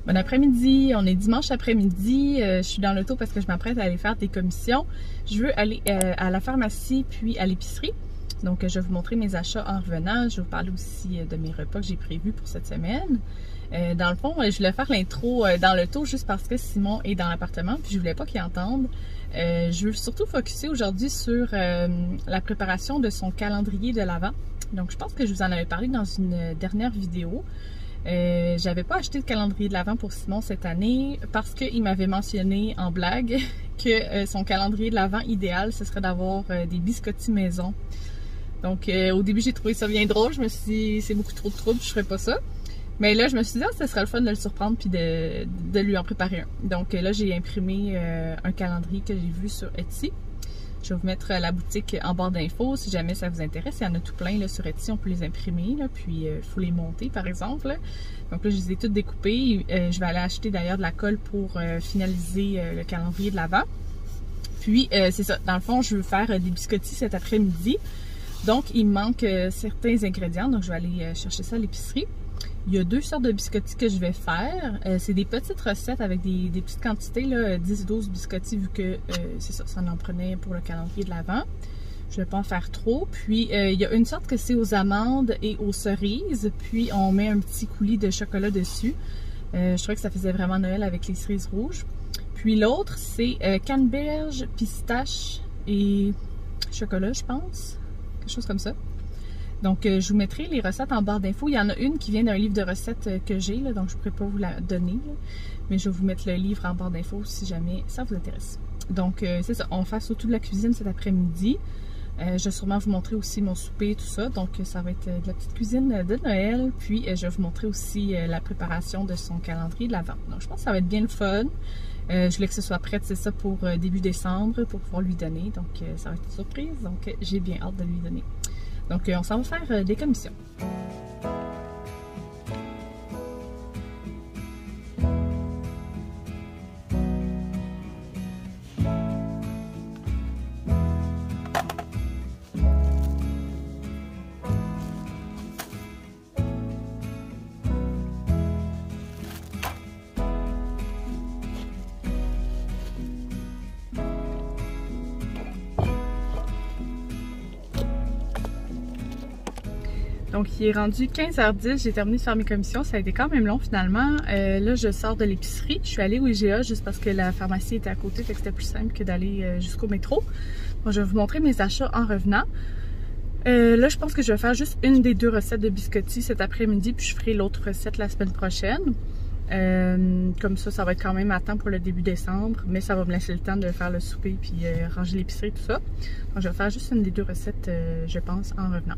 Bon après-midi, on est dimanche après-midi, je suis dans l'auto parce que je m'apprête à aller faire des commissions. Je veux aller à la pharmacie puis à l'épicerie. Donc je vais vous montrer mes achats en revenant. Je vais vous parler aussi de mes repas que j'ai prévus pour cette semaine. Dans le fond, je voulais faire l'intro dans l'auto juste parce que Simon est dans l'appartement puis je voulais pas qu'il entende. Je veux surtout focuser aujourd'hui sur la préparation de son calendrier de l'Avent. Donc je pense que je vous en avais parlé dans une dernière vidéo. J'avais pas acheté de calendrier de l'Avent pour Simon cette année parce qu'il m'avait mentionné en blague que son calendrier de l'Avent idéal, ce serait d'avoir des biscottis maison. Donc au début j'ai trouvé ça bien drôle, je me suis dit c'est beaucoup trop de trouble, je ferais pas ça. Mais là je me suis dit ce serait le fun de le surprendre puis de lui en préparer un. Donc là j'ai imprimé un calendrier que j'ai vu sur Etsy. Je vais vous mettre la boutique en barre d'infos si jamais ça vous intéresse. Il y en a tout plein là, sur Etsy, on peut les imprimer, là, puis il faut les monter par exemple. Là. Donc là, je les ai toutes découpées. Je vais aller acheter d'ailleurs de la colle pour finaliser le calendrier de l'Avent. Puis c'est ça, dans le fond, je veux faire des biscottis cet après-midi. Donc il me manque certains ingrédients, donc je vais aller chercher ça à l'épicerie. Il y a deux sortes de biscottis que je vais faire. C'est des petites recettes avec des petites quantités, 10-12 biscottis vu que c'est ça, ça en prenait pour le calendrier de l'Avent. Je ne vais pas en faire trop. Puis il y a une sorte que c'est aux amandes et aux cerises. Puis on met un petit coulis de chocolat dessus. Je trouvais que ça faisait vraiment Noël avec les cerises rouges. Puis l'autre c'est canneberge, pistache et chocolat, je pense. Quelque chose comme ça. Donc, je vous mettrai les recettes en barre d'infos. Il y en a une qui vient d'un livre de recettes que j'ai, donc je ne pourrais pas vous la donner. Là, mais je vais vous mettre le livre en barre d'infos si jamais ça vous intéresse. Donc, c'est ça. On fait surtout de la cuisine cet après-midi. Je vais sûrement vous montrer aussi mon souper et tout ça. Donc, ça va être de la petite cuisine de Noël. Puis, je vais vous montrer aussi la préparation de son calendrier de l'Avent. Donc, je pense que ça va être bien le fun. Je voulais que ce soit prêt, c'est ça, pour début décembre, pour pouvoir lui donner. Donc, ça va être une surprise. Donc, j'ai bien hâte de lui donner. Donc, on s'en va faire des commissions. Donc, il est rendu 15h10, j'ai terminé de faire mes commissions, ça a été quand même long finalement. Là, je sors de l'épicerie, je suis allée au IGA juste parce que la pharmacie était à côté, fait que c'était plus simple que d'aller jusqu'au métro. Bon, je vais vous montrer mes achats en revenant. Là, je pense que je vais faire juste une des deux recettes de biscottis cet après-midi, puis je ferai l'autre recette la semaine prochaine. Comme ça va être quand même à temps pour le début décembre, mais ça va me laisser le temps de faire le souper puis ranger l'épicerie, tout ça. Donc, je vais faire juste une des deux recettes, je pense, en revenant.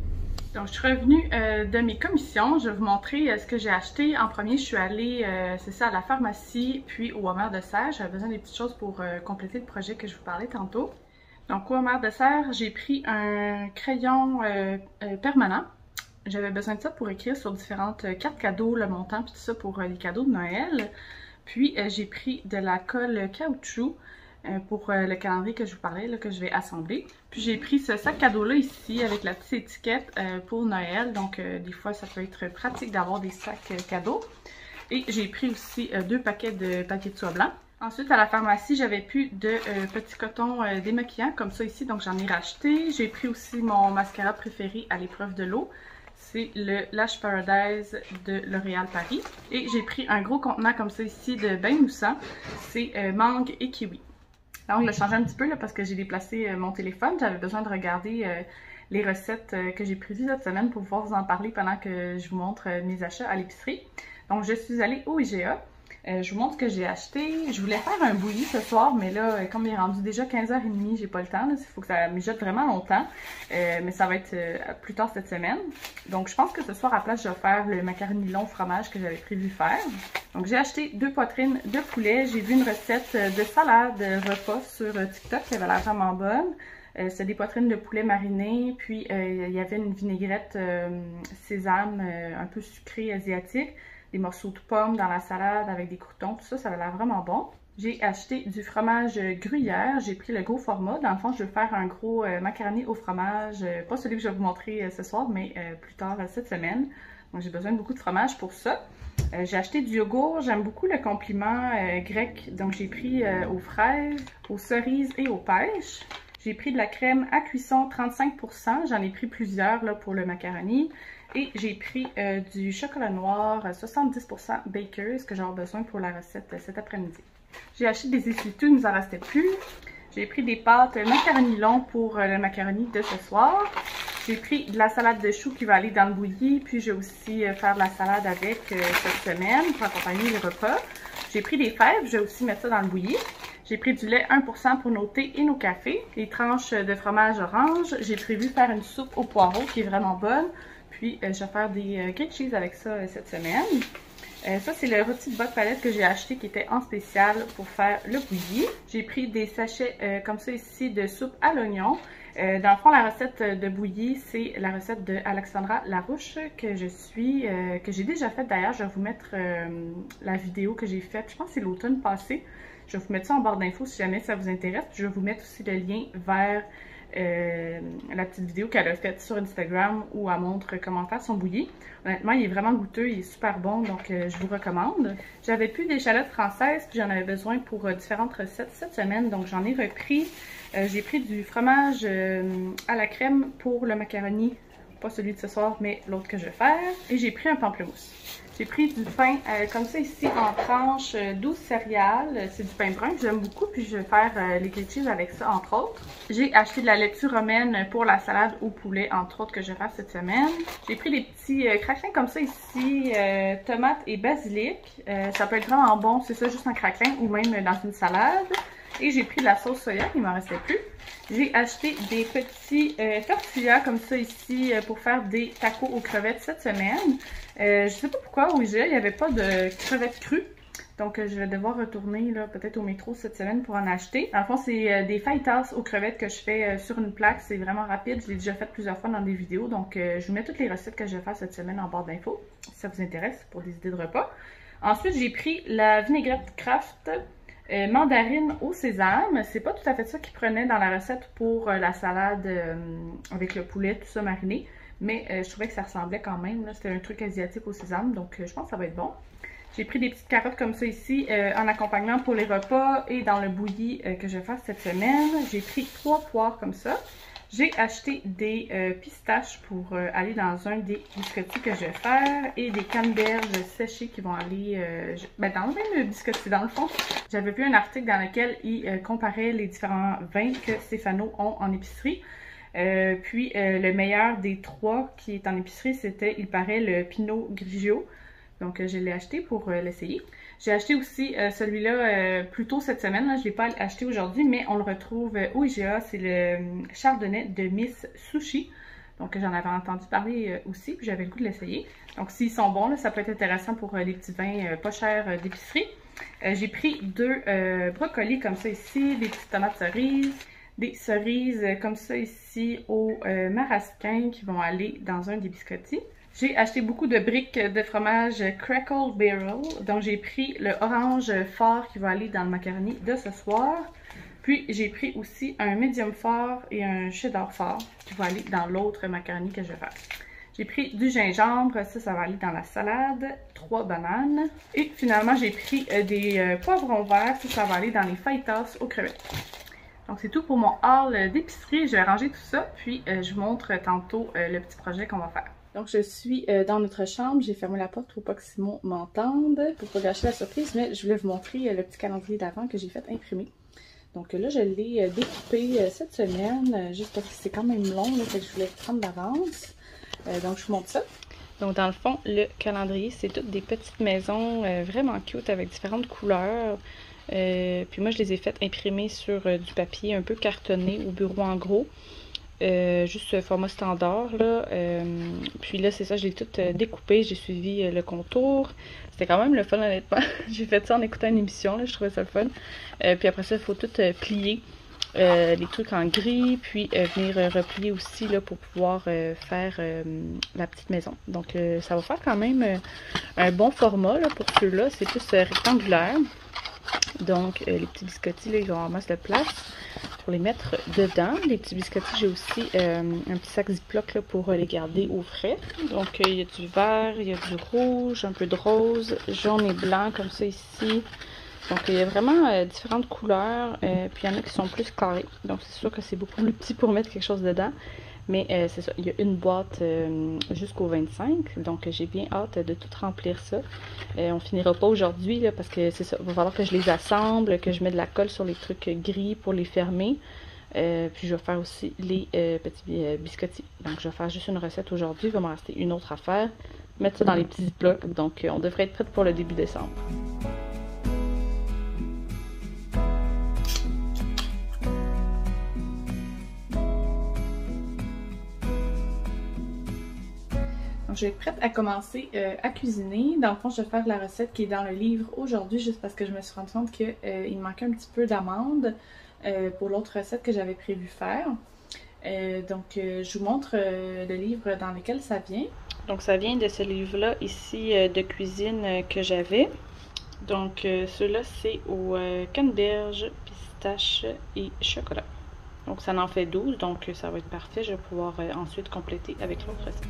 Donc, je suis revenue de mes commissions. Je vais vous montrer ce que j'ai acheté. En premier, je suis allée, c'est ça, à la pharmacie, puis au Homer de Serre. J'avais besoin des petites choses pour compléter le projet que je vous parlais tantôt. Donc, au Homer de Serre, j'ai pris un crayon permanent. J'avais besoin de ça pour écrire sur différentes cartes cadeaux, le montant, puis tout ça pour les cadeaux de Noël. Puis, j'ai pris de la colle caoutchouc pour le calendrier que je vous parlais, là, que je vais assembler. Puis j'ai pris ce sac cadeau-là ici avec la petite étiquette pour Noël. Donc des fois ça peut être pratique d'avoir des sacs cadeaux. Et j'ai pris aussi deux paquets de papier de soie blanc. Ensuite à la pharmacie j'avais plus de petits cotons démaquillants comme ça ici, donc j'en ai racheté. J'ai pris aussi mon mascara préféré à l'épreuve de l'eau. C'est le Lash Paradise de L'Oréal Paris. Et j'ai pris un gros contenant comme ça ici de bain moussant. C'est mangue et kiwi. Donc, je l'ai changé un petit peu là, parce que j'ai déplacé mon téléphone. J'avais besoin de regarder les recettes que j'ai prévues cette semaine pour pouvoir vous en parler pendant que je vous montre mes achats à l'épicerie. Donc, je suis allée au IGA. Je vous montre ce que j'ai acheté. Je voulais faire un bouilli ce soir, mais là, comme il est rendu déjà 15h30, j'ai pas le temps. Il faut que ça mijote vraiment longtemps. Mais ça va être plus tard cette semaine. Donc, je pense que ce soir, à la place, je vais faire le macaroni long fromage que j'avais prévu faire. Donc, j'ai acheté 2 poitrines de poulet. J'ai vu une recette de salade repas sur TikTok qui avait l'air vraiment bonne. C'est des poitrines de poulet marinées. Puis, il y avait une vinaigrette sésame un peu sucrée asiatique. Des morceaux de pommes dans la salade avec des croûtons, tout ça, ça a l'air vraiment bon. J'ai acheté du fromage gruyère, j'ai pris le gros format. Dans le fond, je vais faire un gros macaroni au fromage, pas celui que je vais vous montrer ce soir, mais plus tard cette semaine. Donc j'ai besoin de beaucoup de fromage pour ça. J'ai acheté du yogourt, j'aime beaucoup le compliment grec, donc j'ai pris aux fraises, aux cerises et aux pêches. J'ai pris de la crème à cuisson 35%, j'en ai pris plusieurs là, pour le macaroni. Et j'ai pris du chocolat noir 70% Bakers que j'aurai besoin pour la recette cet après-midi. J'ai acheté des essuie-tout, il ne nous en restait plus. J'ai pris des pâtes macaroni long pour le macaroni de ce soir. J'ai pris de la salade de choux qui va aller dans le bouilli, puis j'ai aussi faire de la salade avec cette semaine pour accompagner les repas. J'ai pris des fèves, je vais aussi mettre ça dans le bouilli. J'ai pris du lait 1% pour nos thés et nos cafés. Des tranches de fromage orange. J'ai prévu faire une soupe au poireau qui est vraiment bonne. Puis je vais faire des grilled cheese avec ça cette semaine. Ça, c'est le rôti de botte palette que j'ai acheté qui était en spécial pour faire le bouilli. J'ai pris des sachets comme ça ici de soupe à l'oignon. Dans le fond, la recette de bouilli, c'est la recette de Alexandra Larouche que j'ai déjà faite d'ailleurs. Je vais vous mettre la vidéo que j'ai faite, je pense que c'est l'automne passé. Je vais vous mettre ça en barre d'infos si jamais ça vous intéresse. Puis je vais vous mettre aussi le lien vers la petite vidéo qu'elle a faite sur Instagram où elle montre comment faire son bouilli. Honnêtement, il est vraiment goûteux, il est super bon, donc je vous recommande. J'avais plus d'échalotes françaises, puis j'en avais besoin pour différentes recettes cette semaine, donc j'en ai repris. J'ai pris du fromage à la crème pour le macaroni, pas celui de ce soir, mais l'autre que je vais faire. Et j'ai pris un pamplemousse. J'ai pris du pain comme ça ici en tranches 12 céréales. C'est du pain brun que j'aime beaucoup, puis je vais faire les grilled cheese avec ça entre autres. J'ai acheté de la laitue romaine pour la salade au poulet entre autres que je vais faire cette semaine. J'ai pris des petits craquelins comme ça ici, tomates et basilic. Ça peut être vraiment bon, c'est ça juste un craquelin ou même dans une salade. Et j'ai pris de la sauce soya, il m'en restait plus. J'ai acheté des petits tortillas comme ça ici pour faire des tacos aux crevettes cette semaine. Je sais pas pourquoi au IGA, il n'y avait pas de crevettes crues. Donc je vais devoir retourner peut-être au métro cette semaine pour en acheter. Dans le fond, c'est des fajitas aux crevettes que je fais sur une plaque. C'est vraiment rapide, je l'ai déjà fait plusieurs fois dans des vidéos. Donc je vous mets toutes les recettes que je vais faire cette semaine en barre d'infos, si ça vous intéresse pour des idées de repas. Ensuite, j'ai pris la vinaigrette Kraft mandarine au sésame. C'est pas tout à fait ça qu'ils prenaient dans la recette pour la salade avec le poulet, tout ça mariné. Mais je trouvais que ça ressemblait quand même. C'était un truc asiatique au sésame, donc je pense que ça va être bon. J'ai pris des petites carottes comme ça ici en accompagnement pour les repas et dans le bouilli que je vais faire cette semaine. J'ai pris 3 poires comme ça. J'ai acheté des pistaches pour aller dans un des biscottis que je vais faire et des canneberges séchées qui vont aller dans le même biscotti dans le fond. J'avais vu un article dans lequel il comparait les différents vins que Stéphano ont en épicerie. Puis le meilleur des 3 qui est en épicerie, c'était, il paraît, le Pinot Grigio. Donc je l'ai acheté pour l'essayer. J'ai acheté aussi celui-là plus tôt cette semaine. Là, je ne l'ai pas acheté aujourd'hui, mais on le retrouve au IGA. C'est le chardonnay de Miss Sushi. Donc j'en avais entendu parler aussi, puis j'avais le goût de l'essayer. Donc s'ils sont bons, là, ça peut être intéressant pour les petits vins pas chers d'épicerie. J'ai pris 2 brocolis comme ça ici, des petites tomates cerises. Des cerises comme ça ici au marasquin qui vont aller dans un des biscottis. J'ai acheté beaucoup de briques de fromage Crackle Barrel. Donc j'ai pris le orange fort qui va aller dans le macaroni de ce soir. Puis j'ai pris aussi un médium fort et un cheddar fort qui va aller dans l'autre macaroni que je vais faire. J'ai pris du gingembre, ça va aller dans la salade, 3 bananes. Et finalement j'ai pris des poivrons verts, ça va aller dans les fajitas aux crevettes. Donc c'est tout pour mon haul d'épicerie. Je vais ranger tout ça, puis je vous montre tantôt le petit projet qu'on va faire. Donc je suis dans notre chambre, j'ai fermé la porte pour pas que Simon m'entende, pour pas gâcher la surprise, mais je voulais vous montrer le petit calendrier d'avant que j'ai fait imprimer. Donc là je l'ai découpé cette semaine, juste parce que c'est quand même long, là, fait que je voulais prendre d'avance. Donc je vous montre ça. Donc dans le fond, le calendrier, c'est toutes des petites maisons vraiment cute avec différentes couleurs. Puis moi je les ai faites imprimer sur du papier un peu cartonné au bureau en gros. Juste format standard là. Puis là c'est ça, je l'ai tout découpé, j'ai suivi le contour. C'était quand même le fun honnêtement. J'ai fait ça en écoutant une émission, là, je trouvais ça le fun. Puis après ça, il faut tout plier. Les trucs en gris, puis venir replier aussi là, pour pouvoir faire la petite maison. Donc ça va faire quand même un bon format là, pour ceux-là. C'est plus rectangulaire. Donc les petits biscottis, là, ils ont en masse de place. pour les mettre dedans. Les petits biscottis, j'ai aussi un petit sac Ziploc là, pour les garder au frais. Donc il y a du vert, il y a du rouge, un peu de rose, jaune et blanc comme ça ici. Donc il y a vraiment différentes couleurs, puis il y en a qui sont plus carrés. Donc c'est sûr que c'est beaucoup plus petit pour mettre quelque chose dedans. Mais c'est ça, il y a une boîte jusqu'au 25, donc j'ai bien hâte de tout remplir ça. On finira pas aujourd'hui parce que c'est ça, il va falloir que je les assemble, que je mette de la colle sur les trucs gris pour les fermer. Puis je vais faire aussi les petits biscottis. Donc je vais faire juste une recette aujourd'hui, il va m'en rester une autre à faire. Mettre ça dans les petits blocs, donc on devrait être prête pour le début décembre. Je vais être prête à commencer à cuisiner. Dans le fond, je vais faire la recette qui est dans le livre aujourd'hui, juste parce que je me suis rendu compte qu'il me manquait un petit peu d'amandes pour l'autre recette que j'avais prévu faire. Donc, je vous montre le livre dans lequel ça vient. Donc, ça vient de ce livre-là ici de cuisine que j'avais. Donc, ceux-là, c'est au canneberge, pistache et chocolat. Donc, ça en fait 12, donc ça va être parfait. Je vais pouvoir ensuite compléter avec l'autre recette.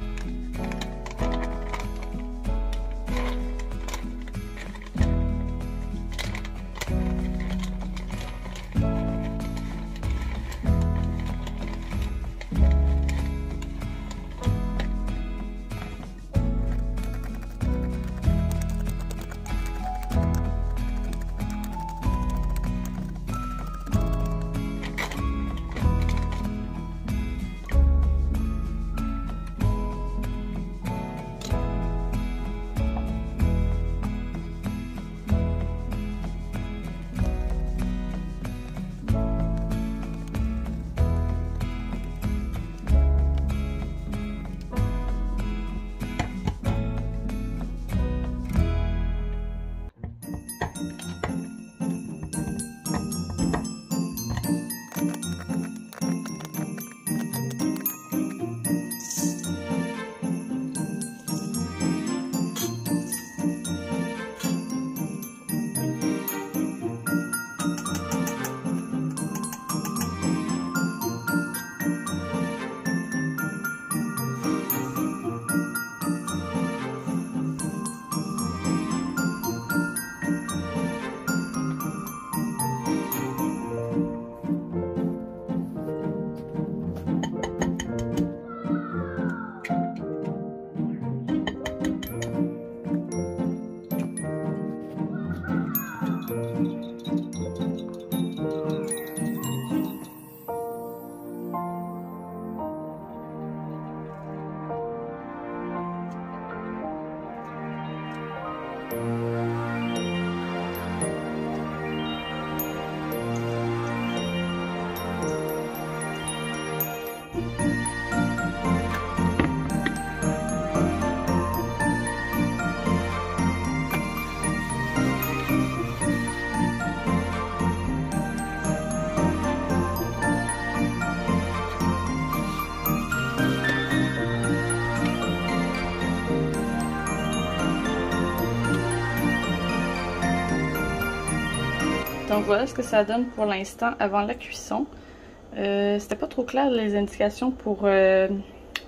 Donc voilà ce que ça donne pour l'instant avant la cuisson. C'était pas trop clair les indications pour la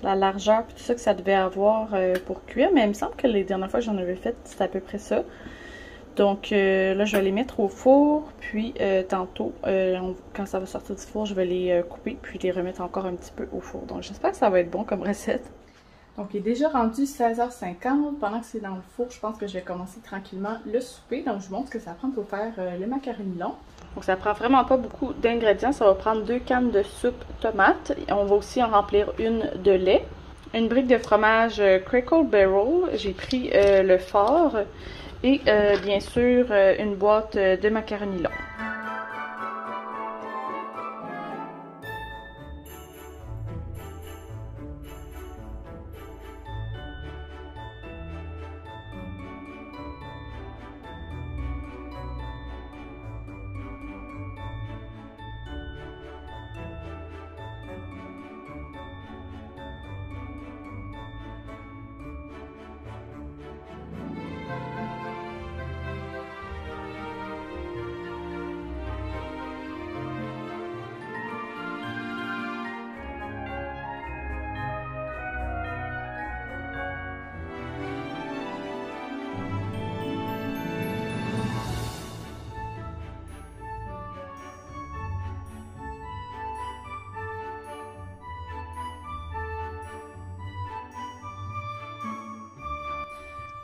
largeur et tout ça que ça devait avoir pour cuire, mais il me semble que les dernières fois que j'en avais fait, c'était à peu près ça. Donc là, je vais les mettre au four, puis tantôt, quand ça va sortir du four, je vais les couper, puis les remettre encore un petit peu au four. Donc j'espère que ça va être bon comme recette. Donc, il est déjà rendu 16h50. Pendant que c'est dans le four, je pense que je vais commencer tranquillement le souper. Donc, je vous montre ce que ça prend pour faire le macaroni long. Donc, ça prend vraiment pas beaucoup d'ingrédients. Ça va prendre 2 cannes de soupe tomate. On va aussi en remplir une de lait. Une brique de fromage Crackle Barrel. J'ai pris le fort. Et bien sûr, une boîte de macaroni long.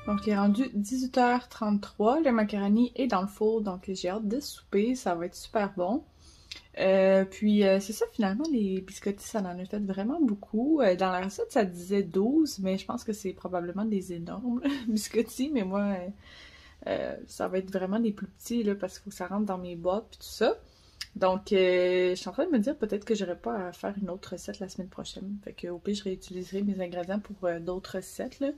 Donc, il est rendu 18h33. Le macaroni est dans le four, donc j'ai hâte de souper. Ça va être super bon. Puis, c'est ça, finalement, les biscottis, ça en a fait vraiment beaucoup. Dans la recette, ça disait 12, mais je pense que c'est probablement des énormes biscottis. Mais moi, ça va être vraiment des plus petits, là, parce qu'il faut que ça rentre dans mes boîtes puis tout ça. Donc, je suis en train de me dire peut-être que j'aurais pas à faire une autre recette la semaine prochaine. Fait que au pire, je réutiliserai mes ingrédients pour d'autres recettes, là.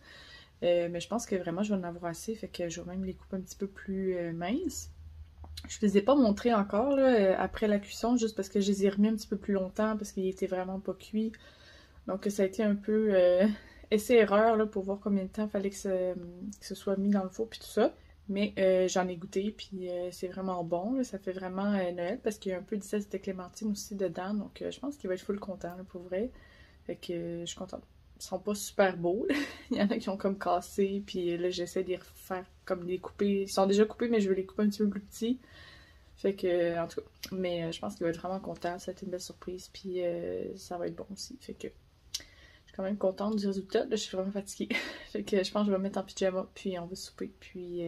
Mais je pense que vraiment, je vais en avoir assez. Fait que je vais même les couper un petit peu plus minces. Je ne les ai pas montrés encore, là, après la cuisson, juste parce que je les ai remis un petit peu plus longtemps, parce qu'ils étaient vraiment pas cuits. Donc, ça a été un peu essai-erreur, là, pour voir combien de temps il fallait que ce soit mis dans le four, puis tout ça. Mais j'en ai goûté, puis c'est vraiment bon, là. Ça fait vraiment Noël, parce qu'il y a un peu de zeste de clémentine aussi dedans. Donc, je pense qu'il va être full content, là, pour vrai. Fait que je suis contente. Ils sont pas super beaux, là. Il y en a qui ont comme cassé, puis là, j'essaie de les refaire comme les couper. Ils sont déjà coupés, mais je veux les couper un petit peu plus petits. Fait que, en tout cas, mais je pense qu'il va être vraiment content. Ça a été une belle surprise, puis ça va être bon aussi. Fait que, je suis quand même contente du résultat. Là, je suis vraiment fatiguée. Fait que je pense que je vais me mettre en pyjama, puis on va souper. Puis,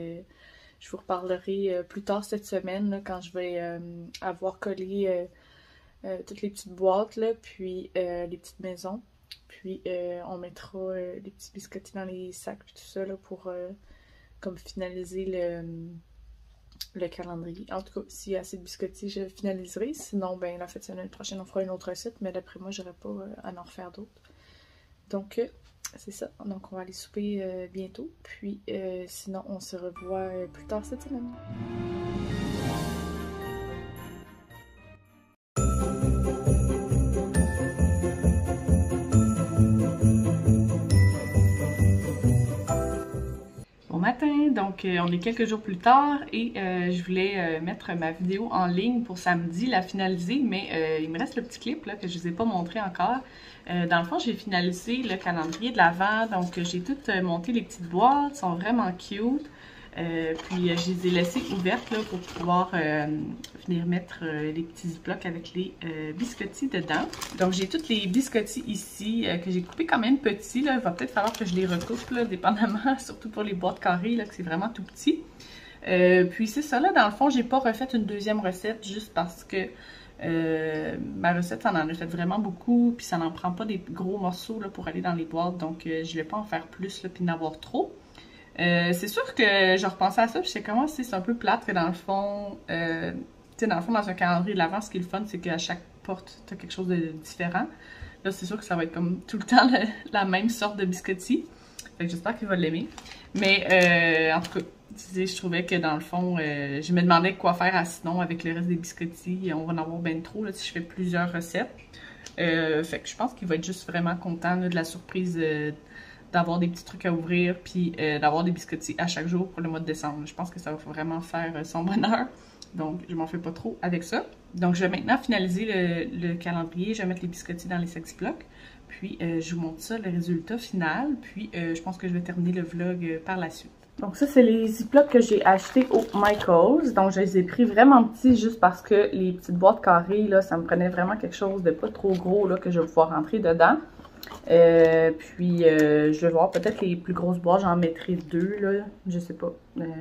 je vous reparlerai plus tard cette semaine, là, quand je vais avoir collé toutes les petites boîtes, là, puis les petites maisons. Puis on mettra les petits biscottis dans les sacs puis tout ça là, pour comme finaliser le calendrier. En tout cas, s'il y a assez de biscottis, je finaliserai. Sinon, ben la fête semaine prochaine, on fera une autre recette, mais d'après moi, j'aurais pas à en refaire d'autres. Donc, c'est ça. Donc, on va aller souper bientôt. Puis, sinon, on se revoit plus tard cette semaine. Donc on est quelques jours plus tard et je voulais mettre ma vidéo en ligne pour samedi, la finaliser, mais il me reste le petit clip là, que je ne vous ai pas montré encore. Dans le fond, j'ai finalisé le calendrier de l'Avent, donc j'ai tout monté les petites boîtes, sont vraiment cute. Puis je les ai laissées ouvertes là, pour pouvoir venir mettre les petits ziplocs avec les biscottis dedans. Donc j'ai tous les biscottis ici que j'ai coupés quand même petits. Là. Il va peut-être falloir que je les recoupe là, dépendamment, surtout pour les boîtes carrées, là, que c'est vraiment tout petit. Puis c'est ça, là, dans le fond, j'ai pas refait une deuxième recette juste parce que ma recette, ça en a fait vraiment beaucoup, puis ça n'en prend pas des gros morceaux là, pour aller dans les boîtes, donc je vais pas en faire plus, là, puis en avoir trop. C'est sûr que je repensais à ça, puis je sais comment c'est un peu plate que dans le fond, tu sais, dans le fond, dans un calendrier de l'Avent, ce qui est le fun, c'est qu'à chaque porte, tu as quelque chose de différent. Là, c'est sûr que ça va être comme tout le temps la même sorte de biscotti. Fait que j'espère qu'il va l'aimer. Mais en tout cas, je trouvais que dans le fond, je me demandais quoi faire sinon avec le reste des biscottis. On va en avoir bien trop là, si je fais plusieurs recettes. Fait que je pense qu'il va être juste vraiment content là, de la surprise d'avoir des petits trucs à ouvrir, puis d'avoir des biscottis à chaque jour pour le mois de décembre. Je pense que ça va vraiment faire son bonheur. Donc, je m'en fais pas trop avec ça. Donc, je vais maintenant finaliser le calendrier. Je vais mettre les biscottis dans les sacs Ziploc. Puis, je vous montre ça, le résultat final. Puis, je pense que je vais terminer le vlog par la suite. Donc, ça, c'est les Ziploc que j'ai achetés au Michaels. Donc, je les ai pris vraiment petits juste parce que les petites boîtes carrées, là, ça me prenait vraiment quelque chose de pas trop gros, là, que je vais pouvoir rentrer dedans. Puis je vais voir, peut-être les plus grosses boîtes, j'en mettrai 2, là, je sais pas,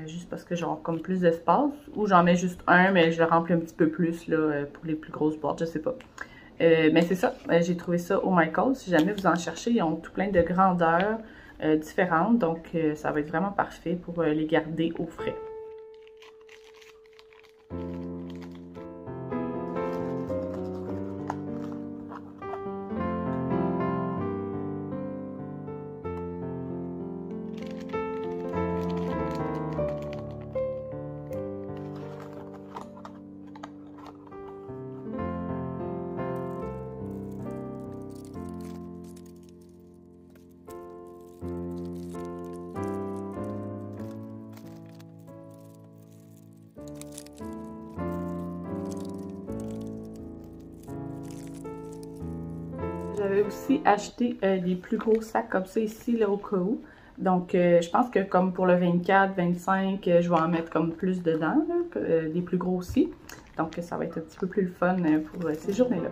juste parce que j'ai comme plus d'espace, ou j'en mets juste un, mais je le remplis un petit peu plus, là, pour les plus grosses boîtes, je sais pas. Mais c'est ça, j'ai trouvé ça au Michaels, si jamais vous en cherchez, ils ont tout plein de grandeurs différentes, donc ça va être vraiment parfait pour les garder au frais. J'avais aussi acheté des plus gros sacs comme ça ici, là, au cas où. Donc, je pense que comme pour le 24, 25, je vais en mettre comme plus dedans, là, des plus gros aussi. Donc, ça va être un petit peu plus le fun pour ces journées-là.